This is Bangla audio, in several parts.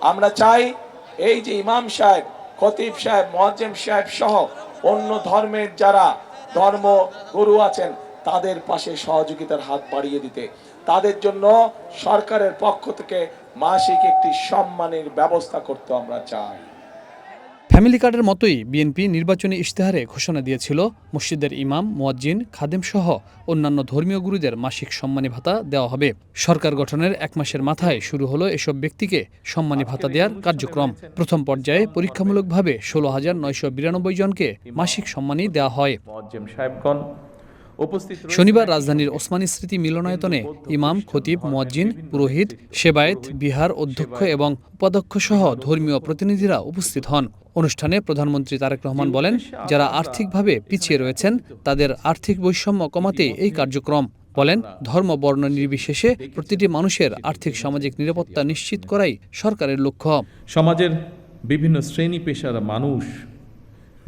আমরা চাই এই যে ইমাম সাহেব, খতিব সাহেব, মুয়াজ্জিম সাহেব সহ অন্য ধর্মের যারা ধর্মগুরু আছেন তাদের পাশে সহযোগিতার হাত বাড়িয়ে দিতে, তাদের জন্য সরকারের পক্ষ থেকে মাসিক একটি সম্মানের ব্যবস্থা করতে আমরা চাই। ফ্যামিলি কার্ডের মতোই বিএনপি নির্বাচনী ইশতেহারে ঘোষণা দিয়েছিল মসজিদের ইমাম, মুয়াজ্জিন, খাদেম সহ অন্যান্য ধর্মীয় গুরুদের মাসিক সম্মানী ভাতা দেওয়া হবে। সরকার গঠনের 1 মাসের মাথায় শুরু হলো এসব ব্যক্তিকে সম্মানী ভাতা দেওয়ার কার্যক্রম। প্রথম পর্যায়ে পরীক্ষামূলকভাবে 16,992 জনকে মাসিক সম্মানী দেওয়া হয়। শনিবার রাজধানীর ওসমানী স্মৃতি মিলনায়তনে ইমাম, খতিব, মুয়াজ্জিন, পুরোহিত, সেবায়েত, বিহার অধ্যক্ষ এবং উপাধ্যক্ষ সহ ধর্মীয় প্রতিনিধিরা উপস্থিত হন। অনুষ্ঠানে প্রধানমন্ত্রী তারেক রহমান বলেন, যারা আর্থিকভাবে পিছিয়ে রয়েছেন তাদের আর্থিক বৈষম্য কমাতে এই কার্যক্রম। বলেন, ধর্ম বর্ণ নির্বিশেষে প্রতিটি মানুষের আর্থিক সামাজিক নিরাপত্তা নিশ্চিত করাই সরকারের লক্ষ্য। সমাজের বিভিন্ন শ্রেণী পেশার মানুষ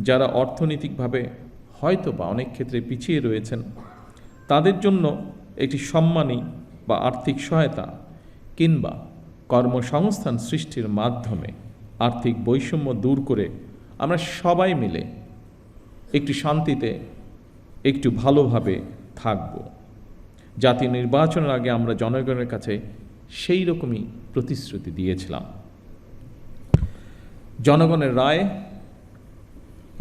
যারা অর্থনৈতিকভাবে হয়তো বা অনেক ক্ষেত্রে পিছিয়ে রয়েছেন, তাদের জন্য একটি সম্মানী বা আর্থিক সহায়তা কিংবা কর্মসংস্থান সৃষ্টির মাধ্যমে আর্থিক বৈষম্য দূর করে আমরা সবাই মিলে একটু শান্তিতে একটু ভালোভাবে থাকব। জাতীয় নির্বাচনের আগে আমরা জনগণের কাছে সেই রকমই প্রতিশ্রুতি দিয়েছিলাম। জনগণের রায়,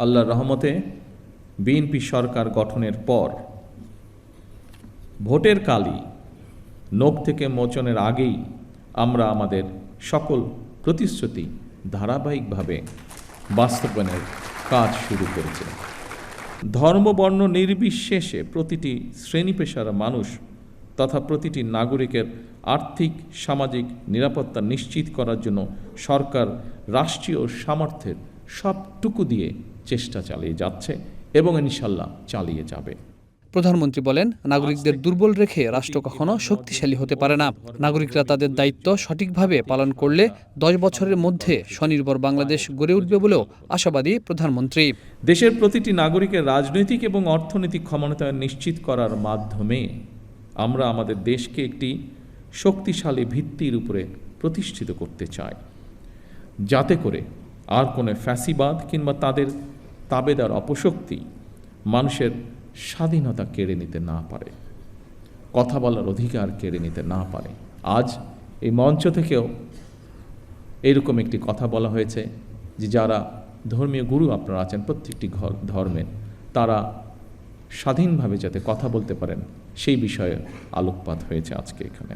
আল্লাহর রহমতে বিএনপি সরকার গঠনের পর ভোটের কালই নোট থেকে মোচনের আগেই আমরা আমাদের সকল প্রতিশ্রুতি ধারাবাহিকভাবে বাস্তবায়নের কাজ শুরু করেছে। ধর্ম বর্ণ নির্বিশেষে প্রতিটি শ্রেণী পেশার মানুষ তথা প্রতিটি নাগরিকের আর্থিক সামাজিক নিরাপত্তা নিশ্চিত করার জন্য সরকার রাষ্ট্রীয় সামর্থ্যের সবটুকু দিয়ে চেষ্টা চালিয়ে যাচ্ছে এবং ইনশাল্লাহ চালিয়ে যাবে। প্রধানমন্ত্রী বলেন, নাগরিকদের দুর্বল রেখে রাষ্ট্র কখনো শক্তিশালী হতে পারে না। নাগরিকরা তাদের দায়িত্ব সঠিকভাবে পালন করলে 10 বছরের মধ্যে স্বনির্ভর বাংলাদেশ গড়ে উঠবে বলেও আশাবাদী প্রধানমন্ত্রী। দেশের প্রতিটি নাগরিকের রাজনৈতিক এবং অর্থনৈতিক ক্ষমতায়ন নিশ্চিত করার মাধ্যমে আমরা আমাদের দেশকে একটি শক্তিশালী ভিত্তির উপরে প্রতিষ্ঠিত করতে চাই, যাতে করে আর কোনো ফ্যাসিবাদ কিংবা তাদের তাবেদার অপশক্তি মানুষের স্বাধীনতা কেড়ে নিতে না পারে, কথা বলার অধিকার কেড়ে নিতে না পারে। আজ এই মঞ্চ থেকেও এরকম একটি কথা বলা হয়েছে যে যারা ধর্মীয় গুরু আপনারা আছেন প্রত্যেকটি ধর্মের, তারা স্বাধীনভাবে যাতে কথা বলতে পারেন সেই বিষয়ে আলোকপাত হয়েছে আজকে এখানে।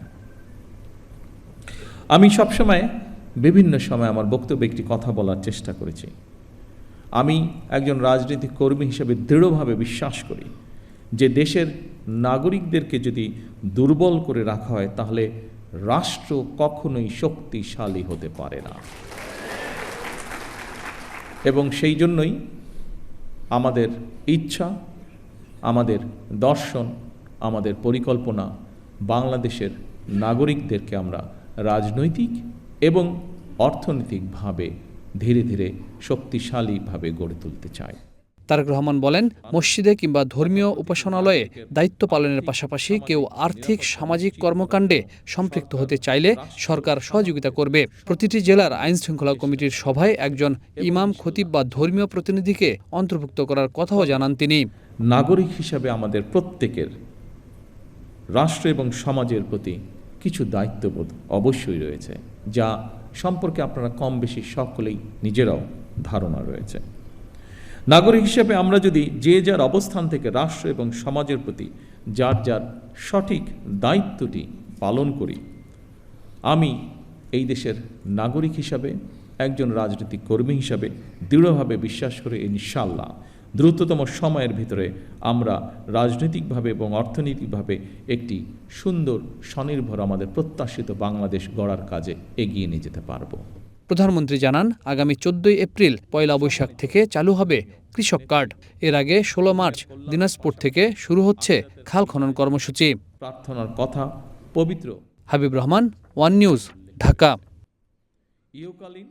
আমি সবসময় বিভিন্ন সময় আমার বক্তব্যে একটি কথা বলার চেষ্টা করেছি। আমি একজন রাজনৈতিক কর্মী হিসেবে দৃঢ়ভাবে বিশ্বাস করি যে দেশের নাগরিকদেরকে যদি দুর্বল করে রাখা হয় তাহলে রাষ্ট্র কখনোই শক্তিশালী হতে পারে না। এবং সেই জন্যই আমাদের ইচ্ছা, আমাদের দর্শন, আমাদের পরিকল্পনা বাংলাদেশের নাগরিকদেরকে আমরা রাজনৈতিক এবং অর্থনৈতিকভাবে ধীরে ধীরে শক্তিশালীভাবে গড়ে তুলতে চাই। তারেক রহমান বলেন, মসজিদে কিংবা ধর্মীয় উপাসনালয়ে দায়িত্ব পালনের পাশাপাশি কেউ আর্থিক সামাজিক কর্মকাণ্ডে সম্পৃক্ত হতে চাইলে সরকার সহযোগিতা করবে। প্রতিটি জেলার আইনশৃঙ্খলা কমিটির সভায় একজন ইমাম, খতিব বা ধর্মীয় প্রতিনিধিকে অন্তর্ভুক্ত করার কথাও জানান তিনি। নাগরিক হিসাবে আমাদের প্রত্যেকের রাষ্ট্র এবং সমাজের প্রতি কিছু দায়িত্ববোধ অবশ্যই রয়েছে, যা সম্পর্কে আপনারা কম বেশি সকলেই নিজেরাও ধারণা রয়েছে। নাগরিক হিসেবে আমরা যদি যে যার অবস্থান থেকে রাষ্ট্র এবং সমাজের প্রতি যার যার সঠিক দায়িত্বটি পালন করি, আমি এই দেশের নাগরিক হিসাবে একজন রাজনৈতিক কর্মী হিসাবে দৃঢ়ভাবে বিশ্বাস করি ইনশাআল্লাহ দ্রুততম সময়ের ভিতরে আমরা রাজনৈতিকভাবে এবং অর্থনৈতিকভাবে একটি সুন্দর স্বনির্ভর আমাদের প্রত্যাশিত বাংলাদেশ গড়ার কাজে এগিয়ে নিয়ে যেতে পারব। প্রধানমন্ত্রী জানান, আগামী 14 এপ্রিল পয়লা বৈশাখ থেকে চালু হবে কৃষক কার্ড। এর আগে 16 মার্চ দিনাজপুর থেকে শুরু হচ্ছে খাল খনন কর্মসূচি। প্রার্থনার কথা পবিত্র। Habib Rahman, one news, Dhaka. ইহকালীন